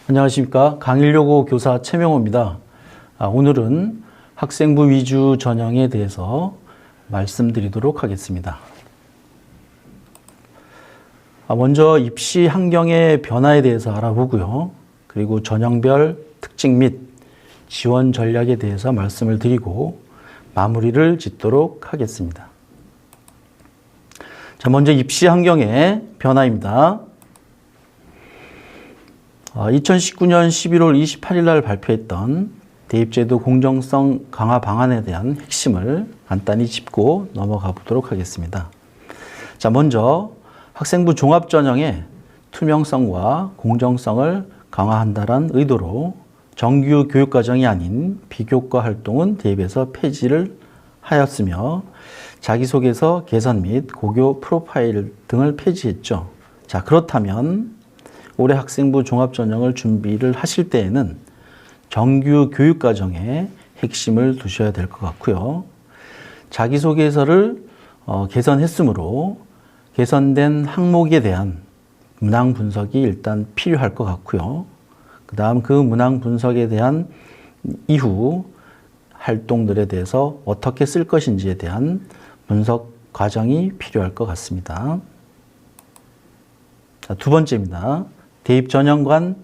안녕하십니까. 강일여고 교사 최명호입니다. 오늘은 학생부 위주 전형에 대해서 말씀드리도록 하겠습니다. 먼저 입시 환경의 변화에 대해서 알아보고요. 그리고 전형별 특징 및 지원 전략에 대해서 말씀을 드리고 마무리를 짓도록 하겠습니다. 자, 먼저 입시 환경의 변화입니다. 2019년 11월 28일 날 발표했던 대입제도 공정성 강화 방안에 대한 핵심을 간단히 짚고 넘어가 보도록 하겠습니다. 자, 먼저 학생부 종합전형의 투명성과 공정성을 강화한다는 의도로 정규 교육과정이 아닌 비교과 활동은 대입에서 폐지를 하였으며 자기소개서 개선 및 고교 프로파일 등을 폐지했죠. 자, 그렇다면 올해 학생부 종합전형을 준비를 하실 때에는 정규 교육과정의 핵심을 두셔야 될 것 같고요. 자기소개서를 개선했으므로 개선된 항목에 대한 문항 분석이 일단 필요할 것 같고요. 그 다음 그 문항 분석에 대한 이후 활동들에 대해서 어떻게 쓸 것인지에 대한 분석 과정이 필요할 것 같습니다. 자, 두 번째입니다. 대입 전형 간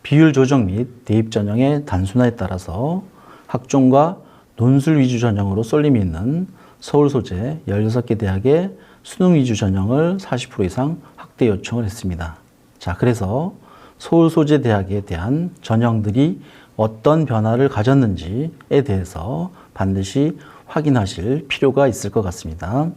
비율 조정 및 대입 전형의 단순화에 따라서 학종과 논술 위주 전형으로 쏠림이 있는 서울 소재 16개 대학의 수능 위주 전형을 40% 이상 확대 요청을 했습니다. 자, 그래서 서울 소재 대학에 대한 전형들이 어떤 변화를 가졌는지에 대해서 반드시 확인하실 필요가 있을 것 같습니다.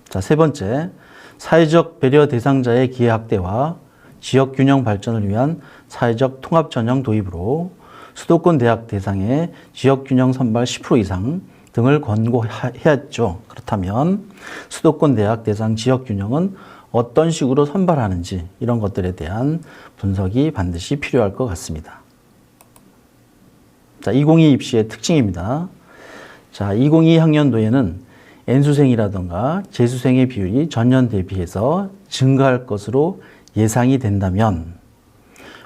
자, 세 번째, 사회적 배려 대상자의 기회 확대와 지역 균형 발전을 위한 사회적 통합 전형 도입으로 수도권 대학 대상의 지역 균형 선발 10% 이상 등을 권고했죠. 그렇다면 수도권 대학 대상 지역 균형은 어떤 식으로 선발하는지 이런 것들에 대한 분석이 반드시 필요할 것 같습니다. 자, 2022 입시의 특징입니다. 자, 2022 학년도에는 N수생이라든가 재수생의 비율이 전년 대비해서 증가할 것으로 예상이 된다면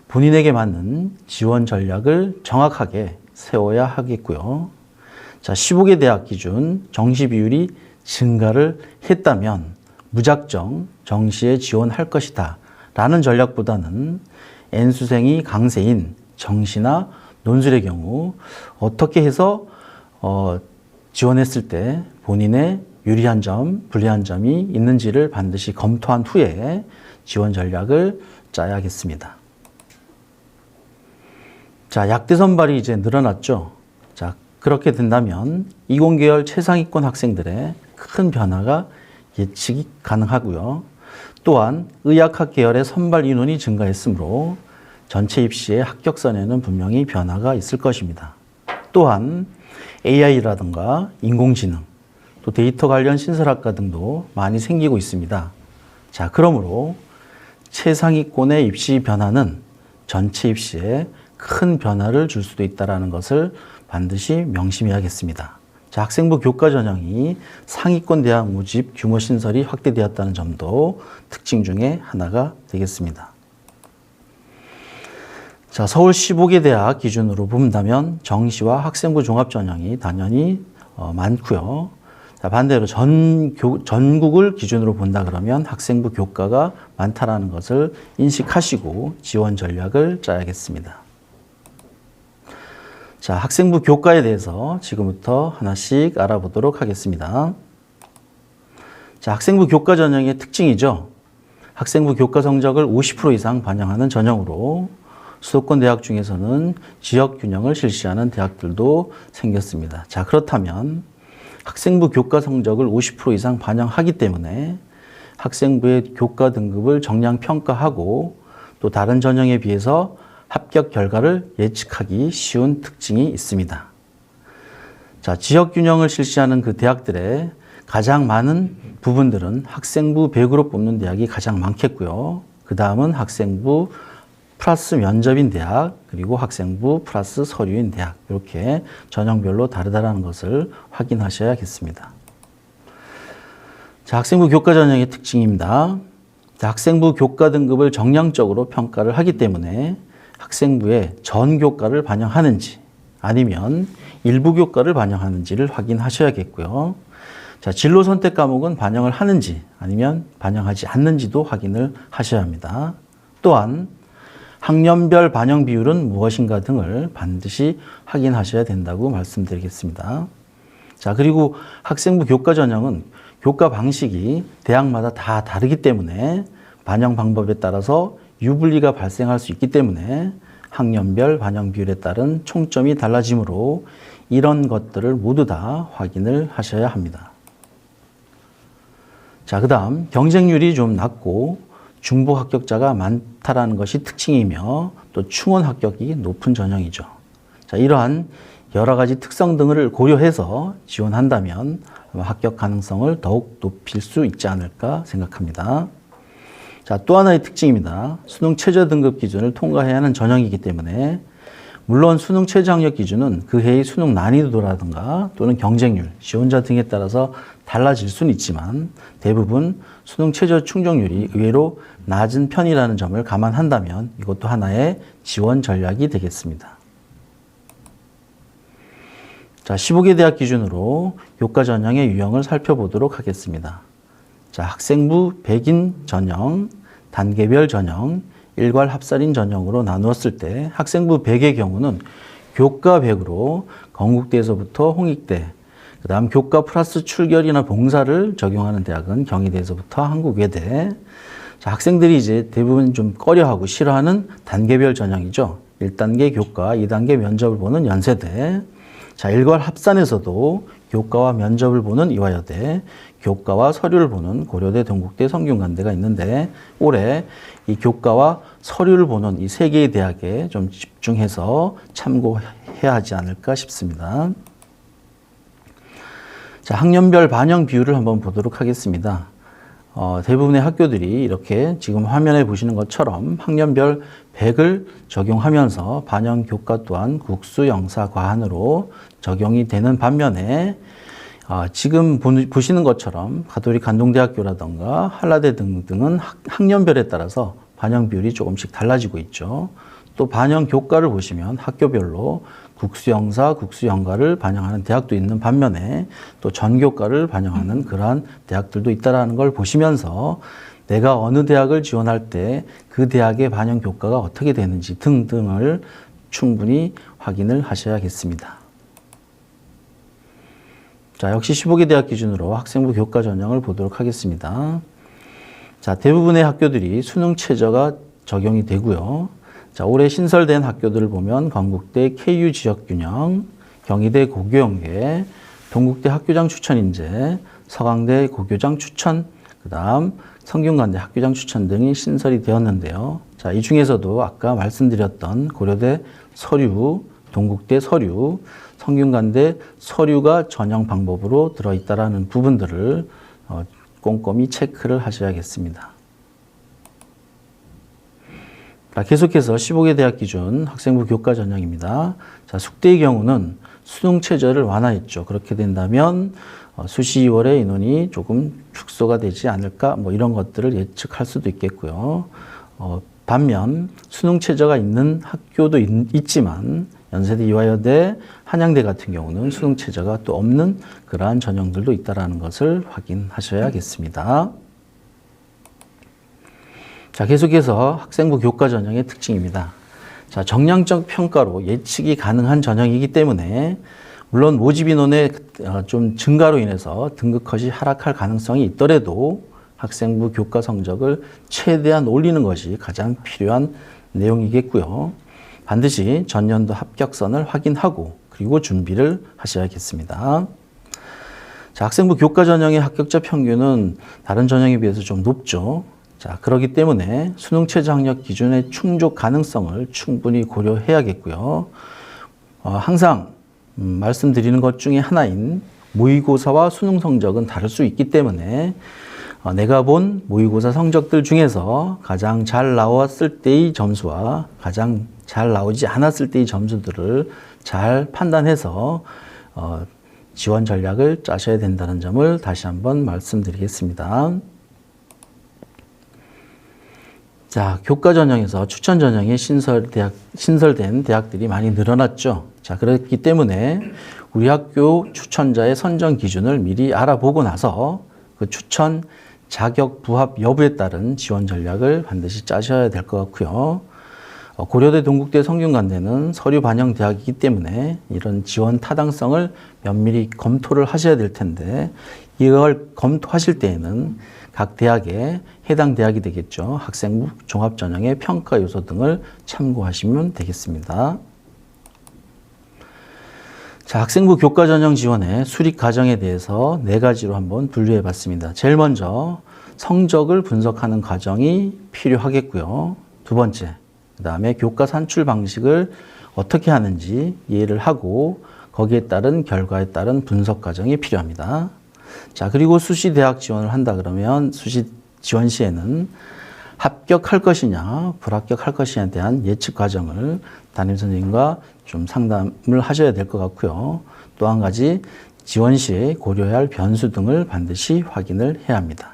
본인에게 맞는 지원 전략을 정확하게 세워야 하겠고요. 자, 15개 대학 기준 정시 비율이 증가를 했다면 무작정 정시에 지원할 것이다 라는 전략보다는 N수생이 강세인 정시나 논술의 경우 어떻게 해서 지원했을 때 본인의 유리한 점, 불리한 점이 있는지를 반드시 검토한 후에 지원 전략을 짜야겠습니다. 자, 약대 선발이 이제 늘어났죠. 자, 그렇게 된다면 이공계열 최상위권 학생들의 큰 변화가 예측이 가능하고요. 또한 의학학 계열의 선발 인원이 증가했으므로 전체 입시의 합격선에는 분명히 변화가 있을 것입니다. 또한 AI라든가 인공지능, 또 데이터 관련 신설학과 등도 많이 생기고 있습니다. 자, 그러므로 최상위권의 입시 변화는 전체 입시에 큰 변화를 줄 수도 있다는 것을 반드시 명심해야겠습니다. 자, 학생부 교과 전형이 상위권 대학 모집 규모 신설이 확대되었다는 점도 특징 중에 하나가 되겠습니다. 자, 서울 15개 대학 기준으로 본다면 정시와 학생부 종합 전형이 당연히 많고요. 자, 반대로 전국을 기준으로 본다 그러면 학생부 교과가 많다라는 것을 인식하시고 지원 전략을 짜야겠습니다. 자, 학생부 교과에 대해서 지금부터 하나씩 알아보도록 하겠습니다. 자, 학생부 교과 전형의 특징이죠. 학생부 교과 성적을 50% 이상 반영하는 전형으로 수도권 대학 중에서는 지역 균형을 실시하는 대학들도 생겼습니다. 자, 그렇다면 학생부 교과 성적을 50% 이상 반영하기 때문에 학생부의 교과 등급을 정량 평가하고 또 다른 전형에 비해서 합격 결과를 예측하기 쉬운 특징이 있습니다. 자, 지역 균형을 실시하는 그 대학들의 가장 많은 부분들은 학생부 100으로 뽑는 대학이 가장 많겠고요. 그 다음은 학생부 플러스 면접인 대학, 그리고 학생부 플러스 서류인 대학, 이렇게 전형별로 다르다는 것을 확인하셔야겠습니다. 자, 학생부 교과 전형의 특징입니다. 학생부 교과 등급을 정량적으로 평가를 하기 때문에 학생부에 전 교과를 반영하는지 아니면 일부 교과를 반영하는지를 확인하셔야겠고요. 자, 진로 선택 과목은 반영을 하는지 아니면 반영하지 않는지도 확인을 하셔야 합니다. 또한 학년별 반영 비율은 무엇인가 등을 반드시 확인하셔야 된다고 말씀드리겠습니다. 자, 그리고 학생부 교과 전형은 교과 방식이 대학마다 다 다르기 때문에 반영 방법에 따라서 유불리가 발생할 수 있기 때문에 학년별 반영 비율에 따른 총점이 달라지므로 이런 것들을 모두 다 확인을 하셔야 합니다. 자, 그 다음 경쟁률이 좀 낮고 중복 합격자가 많다라는 것이 특징이며 또 충원 합격이 높은 전형이죠. 자, 이러한 여러 가지 특성 등을 고려해서 지원한다면 합격 가능성을 더욱 높일 수 있지 않을까 생각합니다. 자, 또 하나의 특징입니다. 수능 최저 등급 기준을 통과해야 하는 전형이기 때문에 물론 수능 최저 학력 기준은 그 해의 수능 난이도라든가 또는 경쟁률, 지원자 등에 따라서 달라질 수는 있지만 대부분 수능 최저 충족률이 의외로 낮은 편이라는 점을 감안한다면 이것도 하나의 지원 전략이 되겠습니다. 자, 15개 대학 기준으로 교과 전형의 유형을 살펴보도록 하겠습니다. 자, 학생부 100인 전형, 단계별 전형, 일괄 합살인 전형으로 나누었을 때 학생부 100의 경우는 교과 100으로 건국대에서부터 홍익대, 그 다음 교과 플러스 출결이나 봉사를 적용하는 대학은 경희대에서부터 한국외대. 자, 학생들이 이제 대부분 좀 꺼려하고 싫어하는 단계별 전형이죠. 1단계 교과, 2단계 면접을 보는 연세대. 자, 일괄 합산에서도 교과와 면접을 보는 이화여대, 교과와 서류를 보는 고려대, 동국대, 성균관대가 있는데 올해 이 교과와 서류를 보는 이 세 개의 대학에 좀 집중해서 참고해야 하지 않을까 싶습니다. 자, 학년별 반영 비율을 한번 보도록 하겠습니다. 대부분의 학교들이 이렇게 지금 화면에 보시는 것처럼 학년별 100을 적용하면서 반영 교과 또한 국수, 영사, 과한으로 적용이 되는 반면에 지금 보시는 것처럼 가톨릭 간동대학교라든가 한라대 등등은 학년별에 따라서 반영 비율이 조금씩 달라지고 있죠. 또 반영 교과를 보시면 학교별로 국수영사, 국수영가를 반영하는 대학도 있는 반면에 또 전교과를 반영하는 그러한 대학들도 있다는 걸 보시면서 내가 어느 대학을 지원할 때 그 대학의 반영 교과가 어떻게 되는지 등등을 충분히 확인을 하셔야겠습니다. 자, 역시 15개 대학 기준으로 학생부 교과 전형을 보도록 하겠습니다. 자, 대부분의 학교들이 수능 최저가 적용이 되고요. 자, 올해 신설된 학교들을 보면 건국대 KU 지역균형, 경희대 고교연계, 동국대 학교장 추천인재, 서강대 고교장 추천, 그 다음 성균관대 학교장 추천 등이 신설이 되었는데요. 자, 이 중에서도 아까 말씀드렸던 고려대 서류, 동국대 서류, 성균관대 서류가 전형 방법으로 들어있다라는 부분들을 꼼꼼히 체크를 하셔야겠습니다. 자, 계속해서 15개 대학 기준 학생부 교과 전형입니다. 자, 숙대의 경우는 수능 최저를 완화했죠. 그렇게 된다면 수시 2월에 인원이 조금 축소가 되지 않을까 뭐 이런 것들을 예측할 수도 있겠고요. 반면 수능 최저가 있는 학교도 있지만 연세대, 이화여대, 한양대 같은 경우는 수능 최저가 또 없는 그러한 전형들도 있다는 것을 확인하셔야겠습니다. 자, 계속해서 학생부 교과 전형의 특징입니다. 자, 정량적 평가로 예측이 가능한 전형이기 때문에 물론 모집 인원의 좀 증가로 인해서 등급 컷이 하락할 가능성이 있더라도 학생부 교과 성적을 최대한 올리는 것이 가장 필요한 내용이겠고요. 반드시 전년도 합격선을 확인하고 그리고 준비를 하셔야겠습니다. 자, 학생부 교과 전형의 합격자 평균은 다른 전형에 비해서 좀 높죠. 자, 그렇기 때문에 수능 최저 학력 기준의 충족 가능성을 충분히 고려해야겠고요. 항상 말씀드리는 것 중에 하나인 모의고사와 수능 성적은 다를 수 있기 때문에 내가 본 모의고사 성적들 중에서 가장 잘 나왔을 때의 점수와 가장 잘 나오지 않았을 때의 점수들을 잘 판단해서 지원 전략을 짜셔야 된다는 점을 다시 한번 말씀드리겠습니다. 자, 교과 전형에서 추천 전형이 신설된 대학들이 많이 늘어났죠. 자, 그렇기 때문에 우리 학교 추천자의 선정 기준을 미리 알아보고 나서 그 추천 자격 부합 여부에 따른 지원 전략을 반드시 짜셔야 될 것 같고요. 고려대, 동국대, 성균관대는 서류 반영 대학이기 때문에 이런 지원 타당성을 면밀히 검토를 하셔야 될 텐데, 이걸 검토하실 때에는 각 대학의 해당 대학이 되겠죠. 학생부 종합전형의 평가 요소 등을 참고하시면 되겠습니다. 자, 학생부 교과 전형 지원의 수립 과정에 대해서 4가지로 한번 분류해 봤습니다. 제일 먼저 성적을 분석하는 과정이 필요하겠고요. 두 번째, 그 다음에 교과 산출 방식을 어떻게 하는지 이해를 하고 거기에 따른 결과에 따른 분석 과정이 필요합니다. 자, 그리고 수시 대학 지원을 한다 그러면 수시 지원 시에는 합격할 것이냐 불합격할 것이냐에 대한 예측 과정을 담임 선생님과 좀 상담을 하셔야 될 것 같고요. 또 한 가지 지원 시에 고려해야 할 변수 등을 반드시 확인을 해야 합니다.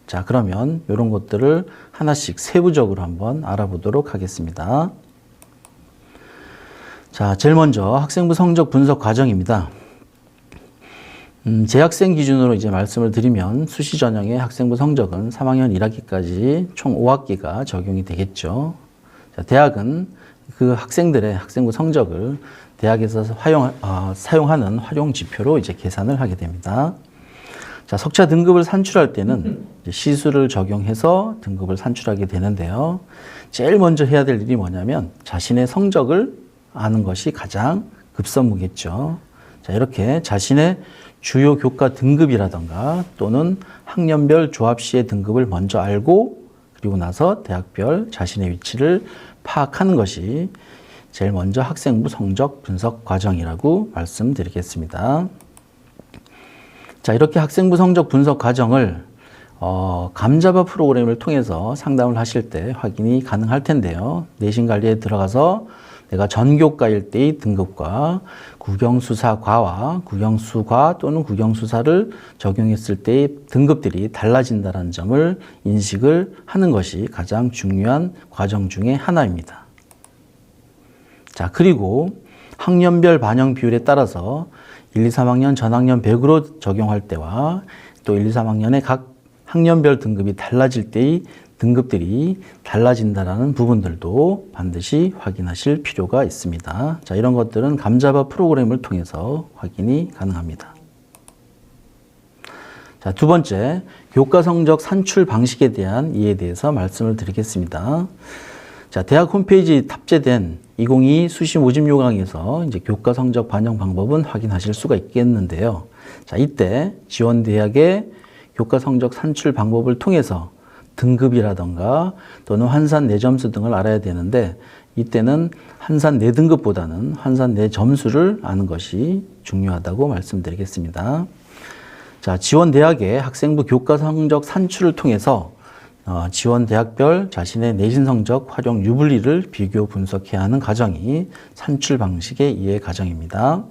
자, 그러면 이런 것들을 하나씩 세부적으로 한번 알아보도록 하겠습니다. 자, 제일 먼저 학생부 성적 분석 과정입니다. 재학생 기준으로 이제 말씀을 드리면 수시 전형의 학생부 성적은 3학년 1학기까지 총 5학기가 적용이 되겠죠. 자, 대학은 그 학생들의 학생부 성적을 대학에서 사용하는 활용 지표로 이제 계산을 하게 됩니다. 자, 석차 등급을 산출할 때는 시수를 적용해서 등급을 산출하게 되는데요. 제일 먼저 해야 될 일이 뭐냐면 자신의 성적을 아는 것이 가장 급선무겠죠. 자, 이렇게 자신의 주요 교과 등급이라던가 또는 학년별 조합시의 등급을 먼저 알고 그리고 나서 대학별 자신의 위치를 파악하는 것이 제일 먼저 학생부 성적 분석 과정이라고 말씀드리겠습니다. 자, 이렇게 학생부 성적 분석 과정을 감자바 프로그램을 통해서 상담을 하실 때 확인이 가능할 텐데요. 내신 관리에 들어가서 내가 전교과일 때의 등급과 국영수사과와 국영수과 또는 국영수사를 적용했을 때의 등급들이 달라진다는 점을 인식을 하는 것이 가장 중요한 과정 중에 하나입니다. 자, 그리고 학년별 반영 비율에 따라서 1, 2, 3학년 전학년 100으로 적용할 때와 또 1, 2, 3학년의 각 학년별 등급이 달라질 때의 등급들이 달라진다는 부분들도 반드시 확인하실 필요가 있습니다. 자, 이런 것들은 감자바 프로그램을 통해서 확인이 가능합니다. 자, 두 번째, 교과 성적 산출 방식에 대한 이해에 대해서 말씀을 드리겠습니다. 자, 대학 홈페이지에 탑재된 2022 수시 모집 요강에서 이제 교과 성적 반영 방법은 확인하실 수가 있겠는데요. 자, 이때 지원 대학의 교과 성적 산출 방법을 통해서 등급이라던가 또는 환산 내점수 등을 알아야 되는데 이때는 환산 내등급보다는 환산 내점수를 아는 것이 중요하다고 말씀드리겠습니다. 자, 지원 대학의 학생부 교과 성적 산출을 통해서 지원 대학별 자신의 내신 성적 활용 유불리를 비교 분석해야 하는 과정이 산출 방식의 이해 과정입니다.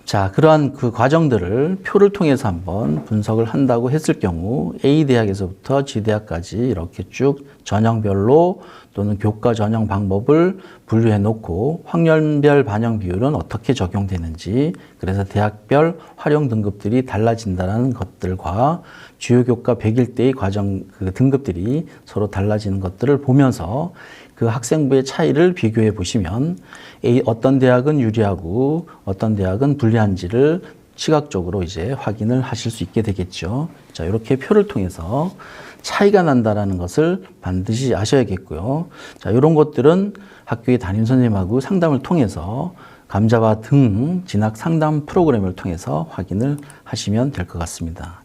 자, 그러한 그 과정들을 표를 통해서 한번 분석을 한다고 했을 경우 A 대학에서부터 G 대학까지 이렇게 쭉 전형별로 또는 교과 전형 방법을 분류해 놓고 학년별 반영 비율은 어떻게 적용되는지, 그래서 대학별 활용 등급들이 달라진다는 것들과 주요 교과 100일대의 과정 그 등급들이 서로 달라지는 것들을 보면서 그 학생부의 차이를 비교해 보시면 어떤 대학은 유리하고 어떤 대학은 불리한지를 시각적으로 이제 확인을 하실 수 있게 되겠죠. 자, 이렇게 표를 통해서 차이가 난다라는 것을 반드시 아셔야겠고요. 자, 이런 것들은 학교의 담임 선생님하고 상담을 통해서 감자바 등 진학 상담 프로그램을 통해서 확인을 하시면 될 것 같습니다.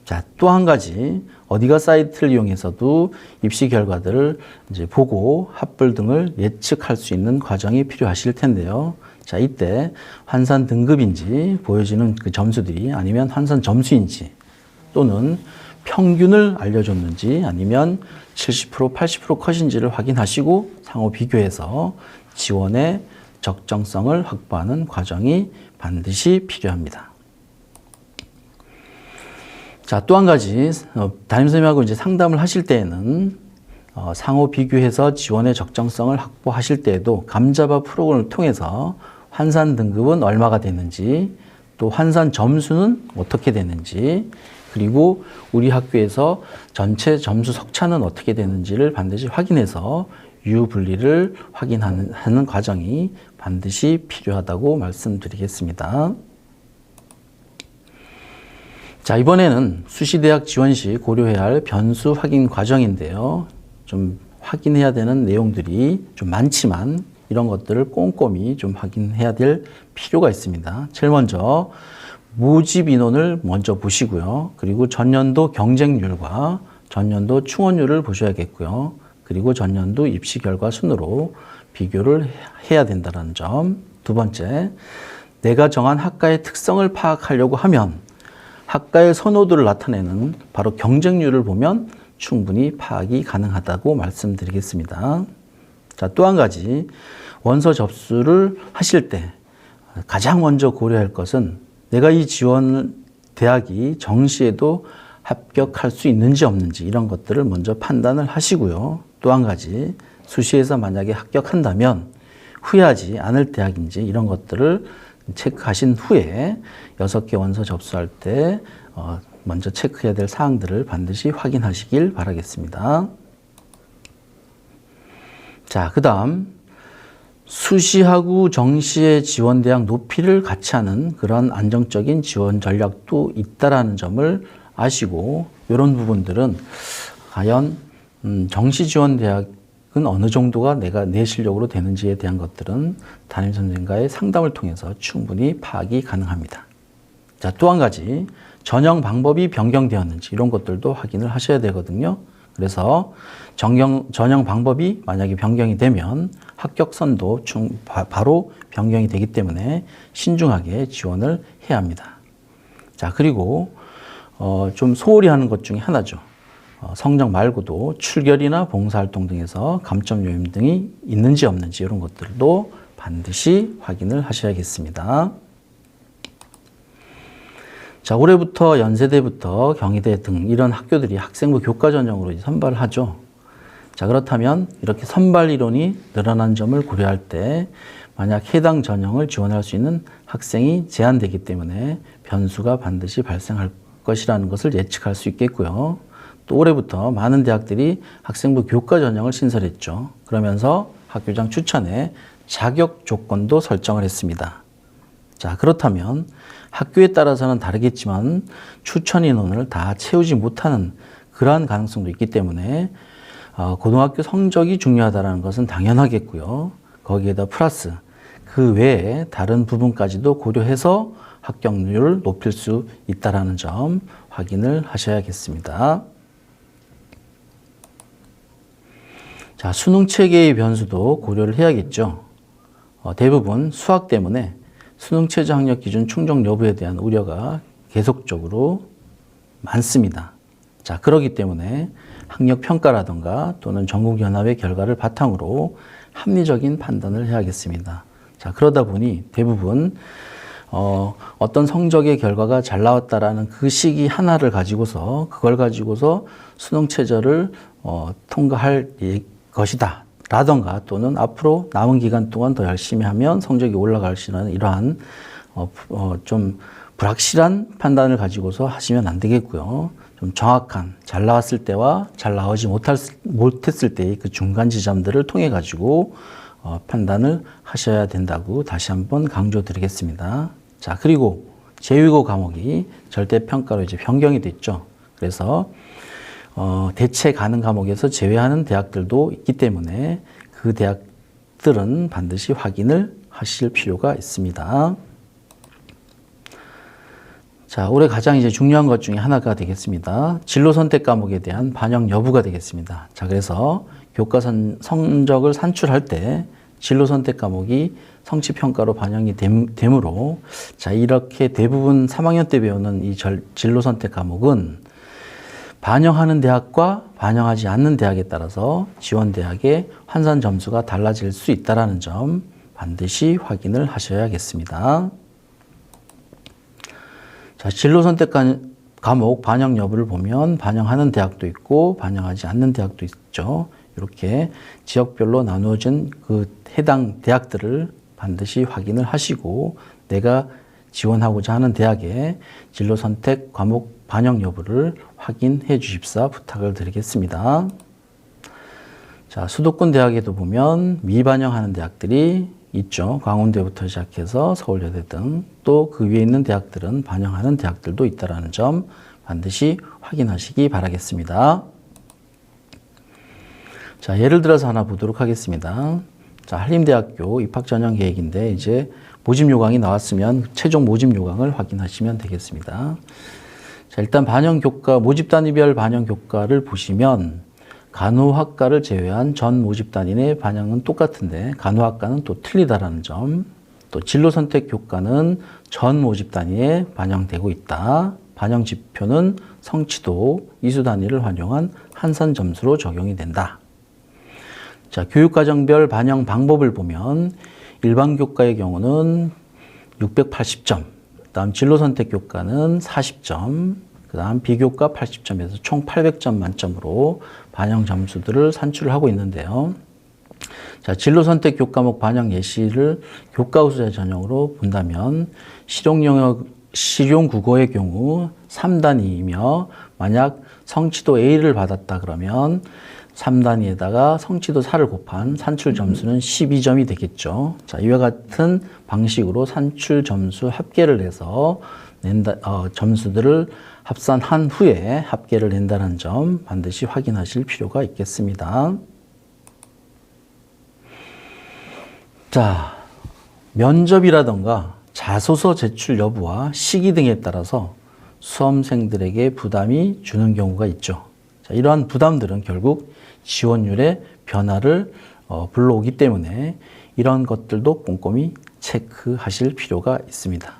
자, 또 한 가지 어디가 사이트를 이용해서도 입시 결과들을 이제 보고 합불 등을 예측할 수 있는 과정이 필요하실 텐데요. 자, 이때 환산 등급인지 보여지는 그 점수들이 아니면 환산 점수인지 또는 평균을 알려줬는지 아니면 70% 80% 컷인지를 확인하시고 상호 비교해서 지원의 적정성을 확보하는 과정이 반드시 필요합니다. 자, 또 한 가지, 담임선생님하고 이제 상담을 하실 때에는 상호 비교해서 지원의 적정성을 확보하실 때에도 감자바 프로그램을 통해서 환산 등급은 얼마가 되는지, 또 환산 점수는 어떻게 되는지, 그리고 우리 학교에서 전체 점수 석차는 어떻게 되는지를 반드시 확인해서 유분리를 확인하는 과정이 반드시 필요하다고 말씀드리겠습니다. 자, 이번에는 수시대학 지원 시 고려해야 할 변수 확인 과정인데요. 좀 확인해야 되는 내용들이 좀 많지만 이런 것들을 꼼꼼히 좀 확인해야 될 필요가 있습니다. 제일 먼저 모집 인원을 먼저 보시고요. 그리고 전년도 경쟁률과 전년도 충원률을 보셔야겠고요. 그리고 전년도 입시 결과 순으로 비교를 해야 된다는 점. 두 번째, 내가 정한 학과의 특성을 파악하려고 하면 학과의 선호도를 나타내는 바로 경쟁률을 보면 충분히 파악이 가능하다고 말씀드리겠습니다. 자, 또 한 가지, 원서 접수를 하실 때 가장 먼저 고려할 것은 내가 이 지원 대학이 정시에도 합격할 수 있는지 없는지 이런 것들을 먼저 판단을 하시고요. 또 한 가지, 수시에서 만약에 합격한다면 후회하지 않을 대학인지 이런 것들을 체크하신 후에 6개 원서 접수할 때 먼저 체크해야 될 사항들을 반드시 확인하시길 바라겠습니다. 자, 그 다음 수시하고 정시의 지원대학 높이를 같이 하는 그런 안정적인 지원 전략도 있다라는 점을 아시고, 이런 부분들은 과연 정시 지원대학은 어느 정도가 내 실력으로 되는지에 대한 것들은 담임선생님과의 상담을 통해서 충분히 파악이 가능합니다. 자, 또 한 가지, 전형 방법이 변경되었는지 이런 것들도 확인을 하셔야 되거든요. 그래서 전형 방법이 만약에 변경이 되면 합격선도 바로 변경이 되기 때문에 신중하게 지원을 해야 합니다. 자, 그리고 좀 소홀히 하는 것 중에 하나죠. 성적 말고도 출결이나 봉사활동 등에서 감점 요인 등이 있는지 없는지 이런 것들도 반드시 확인을 하셔야겠습니다. 자, 올해부터 연세대부터 경희대 등 이런 학교들이 학생부 교과 전형으로 선발을 하죠. 자, 그렇다면 이렇게 선발 인원이 늘어난 점을 고려할 때 만약 해당 전형을 지원할 수 있는 학생이 제한되기 때문에 변수가 반드시 발생할 것이라는 것을 예측할 수 있겠고요. 또 올해부터 많은 대학들이 학생부 교과 전형을 신설했죠. 그러면서 학교장 추천에 자격 조건도 설정을 했습니다. 자, 그렇다면 학교에 따라서는 다르겠지만 추천 인원을 다 채우지 못하는 그러한 가능성도 있기 때문에 고등학교 성적이 중요하다는 것은 당연하겠고요. 거기에다 플러스 그 외에 다른 부분까지도 고려해서 합격률을 높일 수 있다는 점 확인을 하셔야겠습니다. 자, 수능 체계의 변수도 고려를 해야겠죠. 대부분 수학 때문에 수능 최저 학력 기준 충족 여부에 대한 우려가 계속적으로 많습니다. 자, 그렇기 때문에 학력 평가라든가 또는 전국연합의 결과를 바탕으로 합리적인 판단을 해야겠습니다. 자, 그러다 보니 대부분 어떤 성적의 결과가 잘 나왔다라는 그 시기 하나를 가지고서 그걸 가지고서 수능 최저를 통과할 것이다 라던가 또는 앞으로 남은 기간 동안 더 열심히 하면 성적이 올라갈 수 있는 이러한 좀 불확실한 판단을 가지고서 하시면 안 되겠고요. 좀 정확한 잘 나왔을 때와 잘 나오지 못했을 때의 그 중간 지점들을 통해 가지고 판단을 하셔야 된다고 다시 한번 강조드리겠습니다. 자, 그리고 제2외국어 과목이 절대평가로 이제 변경이 됐죠. 그래서 대체 가능 과목에서 제외하는 대학들도 있기 때문에 그 대학들은 반드시 확인을 하실 필요가 있습니다. 자, 올해 가장 이제 중요한 것 중에 하나가 되겠습니다. 진로 선택 과목에 대한 반영 여부가 되겠습니다. 자, 그래서 교과 성적을 산출할 때 진로 선택 과목이 성취 평가로 반영이 되므로 자, 이렇게 대부분 3학년 때 배우는 이 진로 선택 과목은 반영하는 대학과 반영하지 않는 대학에 따라서 지원 대학의 환산 점수가 달라질 수 있다는 점 반드시 확인을 하셔야겠습니다. 자, 진로 선택 과목 반영 여부를 보면 반영하는 대학도 있고 반영하지 않는 대학도 있죠. 이렇게 지역별로 나누어진 그 해당 대학들을 반드시 확인을 하시고 내가 지원하고자 하는 대학의 진로 선택 과목 반영 여부를 확인해 주십사 부탁을 드리겠습니다. 자, 수도권 대학에도 보면 미반영하는 대학들이 있죠. 광운대부터 시작해서 서울여대 등 또 그 위에 있는 대학들은 반영하는 대학들도 있다는 점 반드시 확인하시기 바라겠습니다. 자, 예를 들어서 하나 보도록 하겠습니다. 자, 한림대학교 입학 전형 계획인데 이제 모집 요강이 나왔으면 최종 모집 요강을 확인하시면 되겠습니다. 자, 일단 반영 교과, 모집 단위별 반영 교과를 보시면 간호학과를 제외한 전 모집 단위의 반영은 똑같은데 간호학과는 또 틀리다라는 점, 또 진로 선택 교과는 전 모집 단위에 반영되고 있다. 반영 지표는 성취도, 이수 단위를 활용한 한산 점수로 적용이 된다. 자, 교육과정별 반영 방법을 보면 일반 교과의 경우는 680점, 그다음 진로 선택 교과는 40점, 그다음 비교과 80점에서 총 800점 만점으로 반영 점수들을 산출을 하고 있는데요. 자, 진로 선택 교과목 반영 예시를 교과 우수자 전형으로 본다면 실용 국어의 경우 3단위이며 만약 성취도 A를 받았다 그러면 3단위에다가 성취도 4를 곱한 산출 점수는 12점이 되겠죠. 자, 이와 같은 방식으로 산출 점수 합계를 해서 점수들을 합산한 후에 합계를 낸다는 점 반드시 확인하실 필요가 있겠습니다. 자, 면접이라던가 자소서 제출 여부와 시기 등에 따라서 수험생들에게 부담이 주는 경우가 있죠. 자, 이러한 부담들은 결국 지원율의 변화를 불러오기 때문에 이런 것들도 꼼꼼히 체크하실 필요가 있습니다.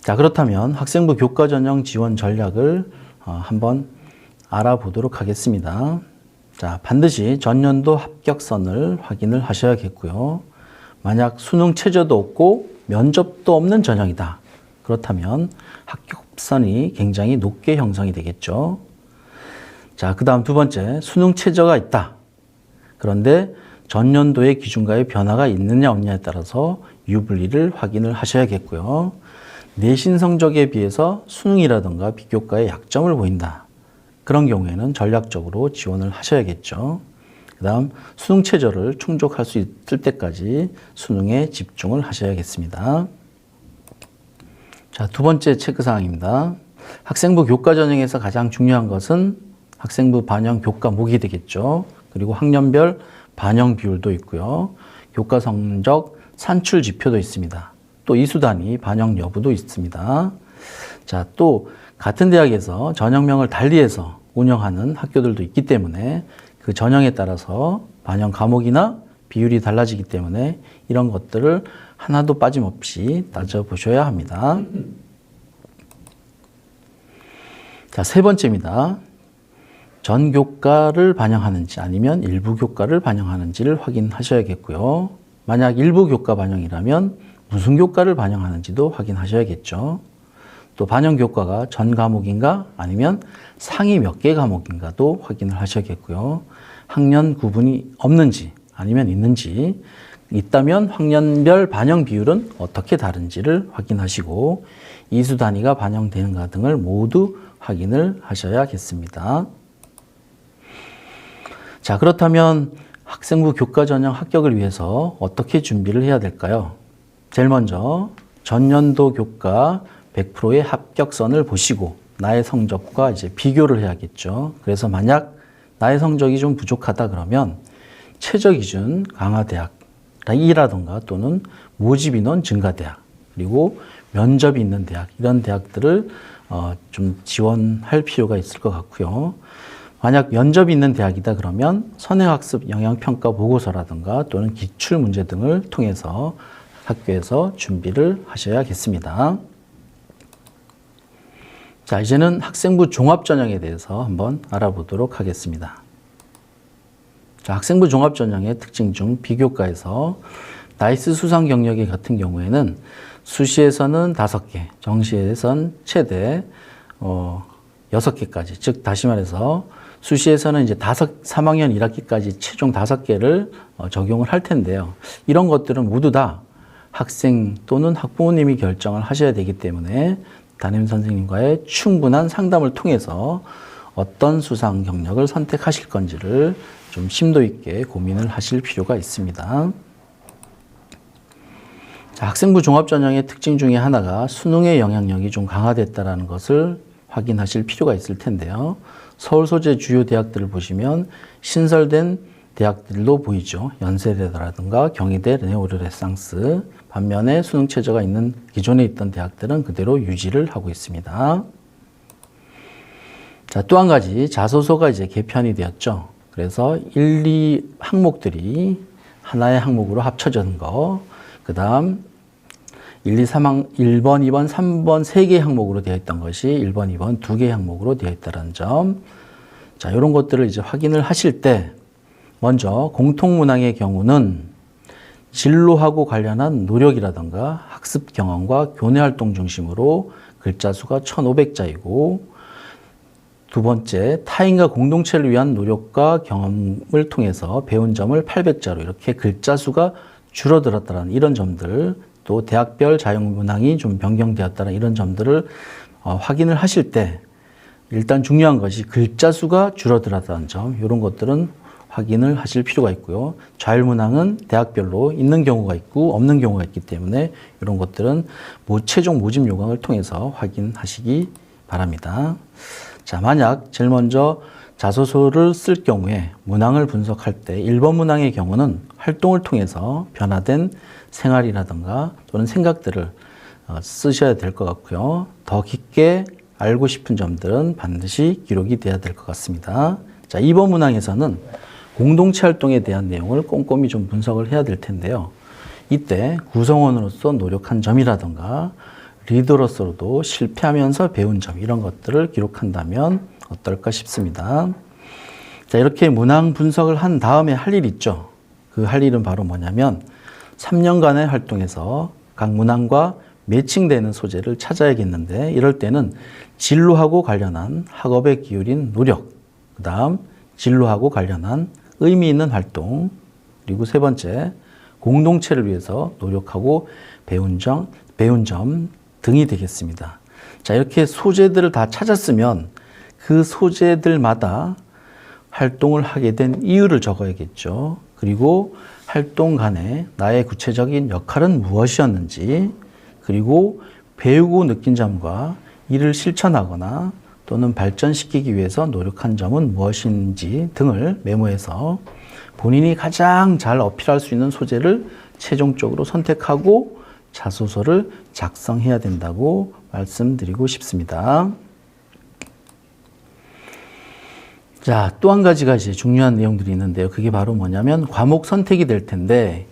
자, 그렇다면 학생부 교과 전형 지원 전략을 한번 알아보도록 하겠습니다. 자, 반드시 전년도 합격선을 확인을 하셔야겠고요. 만약 수능 최저도 없고 면접도 없는 전형이다. 그렇다면 합격선이 굉장히 높게 형성이 되겠죠. 자, 그 다음 두 번째, 수능 최저가 있다. 그런데 전년도의 기준과의 변화가 있느냐 없느냐에 따라서 유불리를 확인을 하셔야겠고요. 내신 성적에 비해서 수능이라든가 비교과에 약점을 보인다. 그런 경우에는 전략적으로 지원을 하셔야겠죠. 그 다음 수능 최저를 충족할 수 있을 때까지 수능에 집중을 하셔야겠습니다. 자, 두 번째 체크사항입니다. 학생부 교과 전형에서 가장 중요한 것은 학생부 반영 교과목이 되겠죠. 그리고 학년별 반영 비율도 있고요. 교과 성적 산출 지표도 있습니다. 또 이수 단위 반영 여부도 있습니다. 자, 또 같은 대학에서 전형명을 달리해서 운영하는 학교들도 있기 때문에 그 전형에 따라서 반영 과목이나 비율이 달라지기 때문에 이런 것들을 하나도 빠짐없이 따져보셔야 합니다. 자, 세 번째입니다. 전 교과를 반영하는지 아니면 일부 교과를 반영하는지를 확인하셔야겠고요. 만약 일부 교과 반영이라면 무슨 교과를 반영하는지도 확인하셔야겠죠. 또 반영 교과가 전 과목인가 아니면 상위 몇 개 과목인가도 확인을 하셔야겠고요. 학년 구분이 없는지 아니면 있는지, 있다면 학년별 반영 비율은 어떻게 다른지를 확인하시고 이수 단위가 반영되는가 등을 모두 확인을 하셔야겠습니다. 자, 그렇다면 학생부 교과 전형 합격을 위해서 어떻게 준비를 해야 될까요? 제일 먼저 전년도 교과 100%의 합격선을 보시고 나의 성적과 이제 비교를 해야겠죠. 그래서 만약 나의 성적이 좀 부족하다 그러면 최저 기준 강화대학 이라던가 또는 모집 인원 증가대학 그리고 면접이 있는 대학 이런 대학들을 좀 지원할 필요가 있을 것 같고요. 만약 면접이 있는 대학이다 그러면 선행학습 영향평가 보고서라든가 또는 기출문제 등을 통해서 학교에서 준비를 하셔야겠습니다. 자, 이제는 학생부 종합전형에 대해서 한번 알아보도록 하겠습니다. 자, 학생부 종합전형의 특징 중 비교과에서 나이스 수상 경력의 같은 경우에는 수시에서는 5개, 정시에서는 최대 6개까지, 즉 다시 말해서 수시에서는 이제 3학년 1학기까지 최종 5개를 적용을 할 텐데요. 이런 것들은 모두 다 학생 또는 학부모님이 결정을 하셔야 되기 때문에 담임 선생님과의 충분한 상담을 통해서 어떤 수상 경력을 선택하실 건지를 좀 심도 있게 고민을 하실 필요가 있습니다. 자, 학생부 종합전형의 특징 중에 하나가 수능의 영향력이 좀 강화됐다는 것을 확인하실 필요가 있을 텐데요. 서울 소재 주요 대학들을 보시면 신설된 대학들도 보이죠. 연세대라든가 경희대, 네오르네상스. 반면에 수능 최저가 있는 기존에 있던 대학들은 그대로 유지를 하고 있습니다. 자, 또 한 가지 자소서가 이제 개편이 되었죠. 그래서 1, 2 항목들이 하나의 항목으로 합쳐진 거. 그다음 1, 2, 3항 1번, 2번, 3번 3개 항목으로 되어 있던 것이 1번, 2번 2개 항목으로 되어 있다는 점. 자, 이런 것들을 이제 확인을 하실 때 먼저 공통문항의 경우는 진로하고 관련한 노력이라든가 학습 경험과 교내 활동 중심으로 글자 수가 1,500자이고 두 번째, 타인과 공동체를 위한 노력과 경험을 통해서 배운 점을 800자로 이렇게 글자 수가 줄어들었다는 이런 점들, 또 대학별 자유문항이 좀 변경되었다는 이런 점들을 확인을 하실 때 일단 중요한 것이 글자 수가 줄어들었다는 점, 이런 것들은 확인을 하실 필요가 있고요. 자율문항은 대학별로 있는 경우가 있고 없는 경우가 있기 때문에 이런 것들은 최종 모집 요강을 통해서 확인하시기 바랍니다. 자, 만약 제일 먼저 자소서를 쓸 경우에 문항을 분석할 때 1번 문항의 경우는 활동을 통해서 변화된 생활이라든가 또는 생각들을 쓰셔야 될 것 같고요. 더 깊게 알고 싶은 점들은 반드시 기록이 돼야 될 것 같습니다. 자, 2번 문항에서는 공동체 활동에 대한 내용을 꼼꼼히 좀 분석을 해야 될 텐데요. 이때 구성원으로서 노력한 점이라든가 리더로서도 실패하면서 배운 점, 이런 것들을 기록한다면 어떨까 싶습니다. 자, 이렇게 문항 분석을 한 다음에 할 일이 있죠. 그 할 일은 바로 뭐냐면 3년간의 활동에서 각 문항과 매칭되는 소재를 찾아야겠는데, 이럴 때는 진로하고 관련한 학업에 기울인 노력, 그 다음 진로하고 관련한 의미 있는 활동, 그리고 세 번째, 공동체를 위해서 노력하고 배운 점 등이 되겠습니다. 자, 이렇게 소재들을 다 찾았으면 그 소재들마다 활동을 하게 된 이유를 적어야겠죠. 그리고 활동 간에 나의 구체적인 역할은 무엇이었는지, 그리고 배우고 느낀 점과 이를 실천하거나 또는 발전시키기 위해서 노력한 점은 무엇인지 등을 메모해서 본인이 가장 잘 어필할 수 있는 소재를 최종적으로 선택하고 자소서를 작성해야 된다고 말씀드리고 싶습니다. 자, 또 한 가지가 이제 중요한 내용들이 있는데요. 그게 바로 뭐냐면 과목 선택이 될 텐데,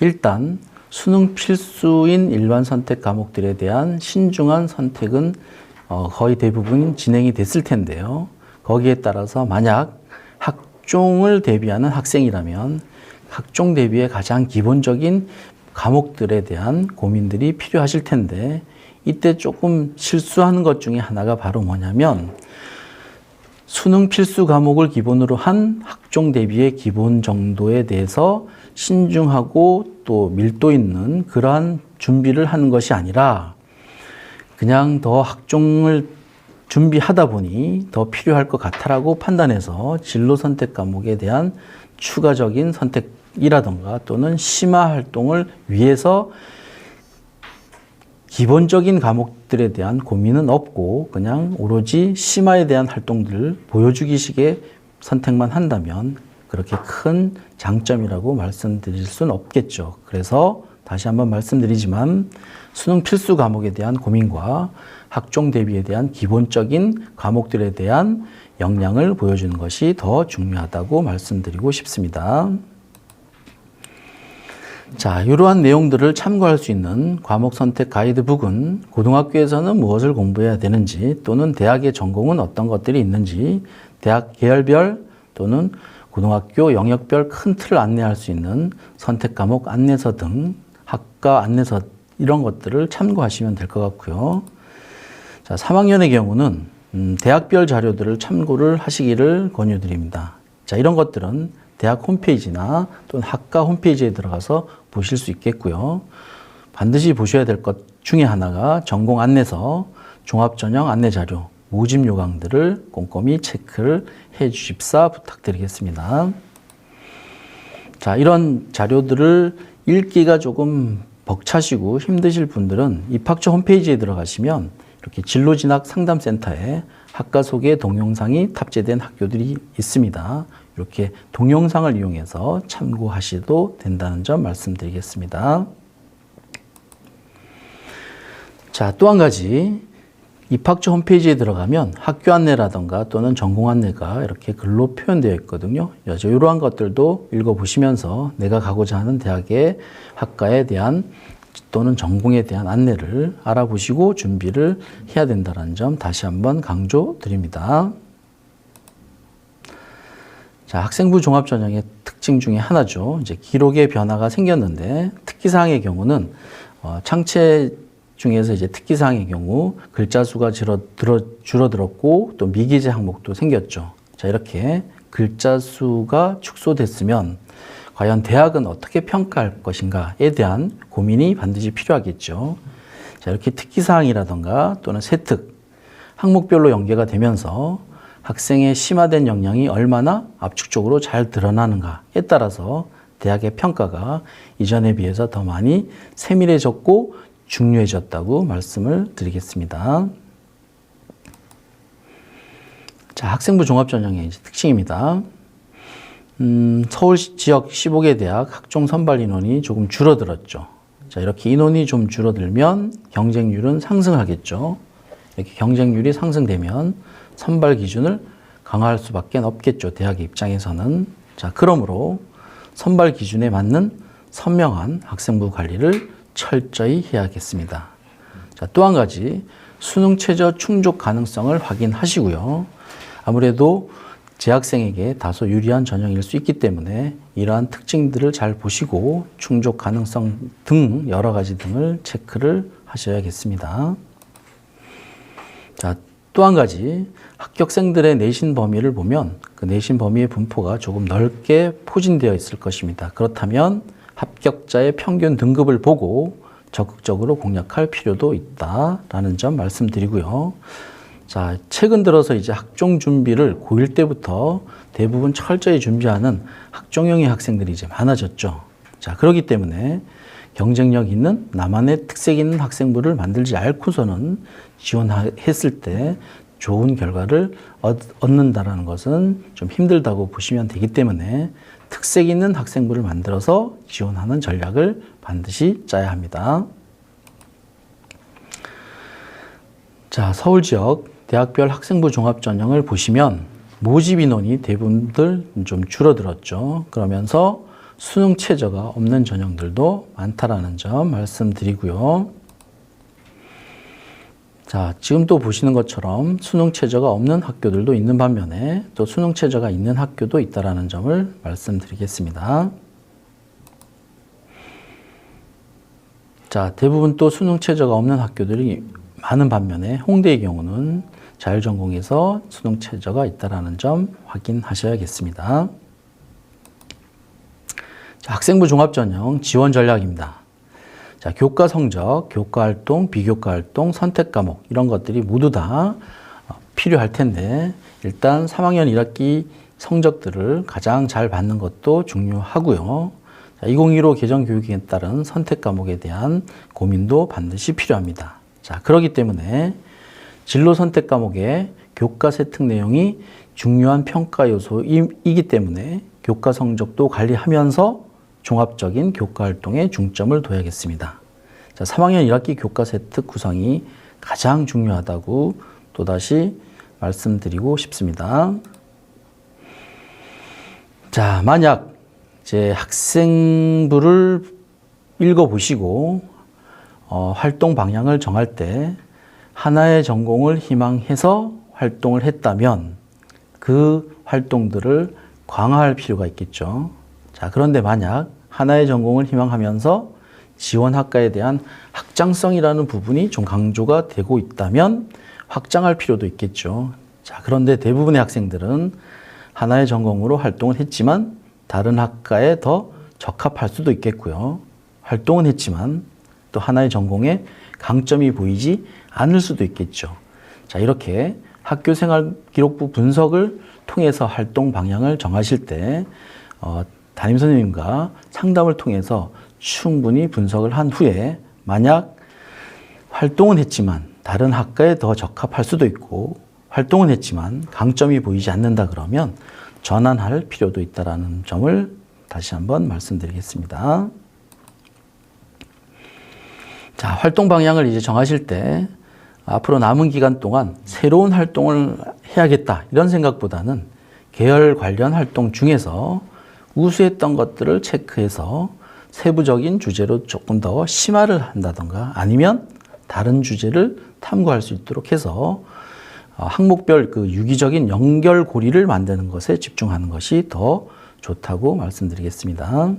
일단 수능 필수인 일반 선택 과목들에 대한 신중한 선택은 거의 대부분 진행이 됐을 텐데요. 거기에 따라서 만약 학종을 대비하는 학생이라면 학종 대비의 가장 기본적인 과목들에 대한 고민들이 필요하실 텐데, 이때 조금 실수하는 것 중에 하나가 바로 뭐냐면 수능 필수 과목을 기본으로 한 학종 대비의 기본 정도에 대해서 신중하고 또 밀도 있는 그러한 준비를 하는 것이 아니라 그냥 더 학종을 준비하다 보니 더 필요할 것 같다라고 판단해서 진로 선택 과목에 대한 추가적인 선택이라든가 또는 심화 활동을 위해서 기본적인 과목들에 대한 고민은 없고 그냥 오로지 심화에 대한 활동들을 보여주기 식의 선택만 한다면 그렇게 큰 장점이라고 말씀드릴 수는 없겠죠. 그래서 다시 한번 말씀드리지만 수능 필수 과목에 대한 고민과 학종 대비에 대한 기본적인 과목들에 대한 역량을 보여주는 것이 더 중요하다고 말씀드리고 싶습니다. 자, 이러한 내용들을 참고할 수 있는 과목 선택 가이드북은 고등학교에서는 무엇을 공부해야 되는지 또는 대학의 전공은 어떤 것들이 있는지 대학 계열별 또는 고등학교 영역별 큰 틀을 안내할 수 있는 선택 과목 안내서 등 학과 안내서 이런 것들을 참고하시면 될 것 같고요. 자, 3학년의 경우는 대학별 자료들을 참고를 하시기를 권유드립니다. 자, 이런 것들은 대학 홈페이지나 또는 학과 홈페이지에 들어가서 보실 수 있겠고요. 반드시 보셔야 될 것 중에 하나가 전공 안내서, 종합전형 안내자료, 모집 요강들을 꼼꼼히 체크를 해 주십사 부탁드리겠습니다. 자, 이런 자료들을 읽기가 조금 벅차시고 힘드실 분들은 입학처 홈페이지에 들어가시면 이렇게 진로진학 상담센터에 학과 소개 동영상이 탑재된 학교들이 있습니다. 이렇게 동영상을 이용해서 참고하셔도 된다는 점 말씀드리겠습니다. 자, 또 한 가지 입학처 홈페이지에 들어가면 학교 안내라던가 또는 전공 안내가 이렇게 글로 표현되어 있거든요. 이러한 것들도 읽어보시면서 내가 가고자 하는 대학의 학과에 대한 또는 전공에 대한 안내를 알아보시고 준비를 해야 된다는 점 다시 한번 강조드립니다. 자, 학생부 종합전형의 특징 중에 하나죠. 이제 기록의 변화가 생겼는데 특기사항의 경우는 창체 중에서 이제 특기사항의 경우 글자 수가 줄어들었고 또 미기재 항목도 생겼죠. 자, 이렇게 글자 수가 축소됐으면 과연 대학은 어떻게 평가할 것인가에 대한 고민이 반드시 필요하겠죠. 자, 이렇게 특기사항이라던가 또는 세특, 항목별로 연계가 되면서 학생의 심화된 역량이 얼마나 압축적으로 잘 드러나는가에 따라서 대학의 평가가 이전에 비해서 더 많이 세밀해졌고 중요해졌다고 말씀을 드리겠습니다. 자, 학생부 종합전형의 특징입니다. 서울 지역 15개 대학 학종 선발 인원이 조금 줄어들었죠. 자, 이렇게 인원이 좀 줄어들면 경쟁률은 상승하겠죠. 이렇게 경쟁률이 상승되면 선발 기준을 강화할 수밖에 없겠죠. 대학의 입장에서는. 자, 그러므로 선발 기준에 맞는 선명한 학생부 관리를 철저히 해야겠습니다. 자, 또 한 가지 수능 최저 충족 가능성을 확인하시고요. 아무래도 재학생에게 다소 유리한 전형일 수 있기 때문에 이러한 특징들을 잘 보시고 충족 가능성 등 여러 가지 등을 체크를 하셔야겠습니다. 자, 또 한 가지 합격생들의 내신 범위를 보면 그 내신 범위의 분포가 조금 넓게 포진되어 있을 것입니다. 그렇다면 합격자의 평균 등급을 보고 적극적으로 공략할 필요도 있다라는 점 말씀드리고요. 자, 최근 들어서 이제 학종 준비를 고1 때부터 대부분 철저히 준비하는 학종형의 학생들이 이제 많아졌죠. 자, 그렇기 때문에 경쟁력 있는 나만의 특색 있는 학생부를 만들지 않고서는 지원했을 때 좋은 결과를 얻는다라는 것은 좀 힘들다고 보시면 되기 때문에 특색 있는 학생부를 만들어서 지원하는 전략을 반드시 짜야 합니다. 자, 서울 지역 대학별 학생부 종합전형을 보시면 모집 인원이 대부분들 좀 줄어들었죠. 그러면서 수능 최저가 없는 전형들도 많다라는 점 말씀드리고요. 자, 지금 또 보시는 것처럼 수능 최저가 없는 학교들도 있는 반면에 또 수능 최저가 있는 학교도 있다라는 점을 말씀드리겠습니다. 자, 대부분 또 수능 최저가 없는 학교들이 많은 반면에 홍대의 경우는 자율전공에서 수능 최저가 있다라는 점 확인하셔야겠습니다. 자, 학생부 종합전형 지원 전략입니다. 자, 교과 성적, 교과 활동, 비교과 활동, 선택 과목 이런 것들이 모두 다 필요할 텐데 일단 3학년 1학기 성적들을 가장 잘 받는 것도 중요하고요. 자, 2015 개정 교육에 따른 선택 과목에 대한 고민도 반드시 필요합니다. 자, 그렇기 때문에 진로 선택 과목의 교과 세특 내용이 중요한 평가 요소이기 때문에 교과 성적도 관리하면서 종합적인 교과 활동에 중점을 둬야겠습니다. 자, 3학년 1학기 교과 세특 구성이 가장 중요하다고 또다시 말씀드리고 싶습니다. 자, 만약 이제 학생부를 읽어보시고 활동 방향을 정할 때 하나의 전공을 희망해서 활동을 했다면 그 활동들을 강화할 필요가 있겠죠. 자, 그런데 만약 하나의 전공을 희망하면서 지원 학과에 대한 확장성이라는 부분이 좀 강조가 되고 있다면 확장할 필요도 있겠죠. 자, 그런데 대부분의 학생들은 하나의 전공으로 활동을 했지만 다른 학과에 더 적합할 수도 있겠고요. 활동은 했지만 또 하나의 전공에 강점이 보이지 않을 수도 있겠죠. 자, 이렇게 학교 생활 기록부 분석을 통해서 활동 방향을 정하실 때 담임 선생님과 상담을 통해서 충분히 분석을 한 후에 만약 활동은 했지만 다른 학과에 더 적합할 수도 있고 활동은 했지만 강점이 보이지 않는다 그러면 전환할 필요도 있다는 점을 다시 한번 말씀드리겠습니다. 자, 활동 방향을 이제 정하실 때 앞으로 남은 기간 동안 새로운 활동을 해야겠다 이런 생각보다는 계열 관련 활동 중에서 우수했던 것들을 체크해서 세부적인 주제로 조금 더 심화를 한다던가 아니면 다른 주제를 탐구할 수 있도록 해서 항목별 그 유기적인 연결고리를 만드는 것에 집중하는 것이 더 좋다고 말씀드리겠습니다.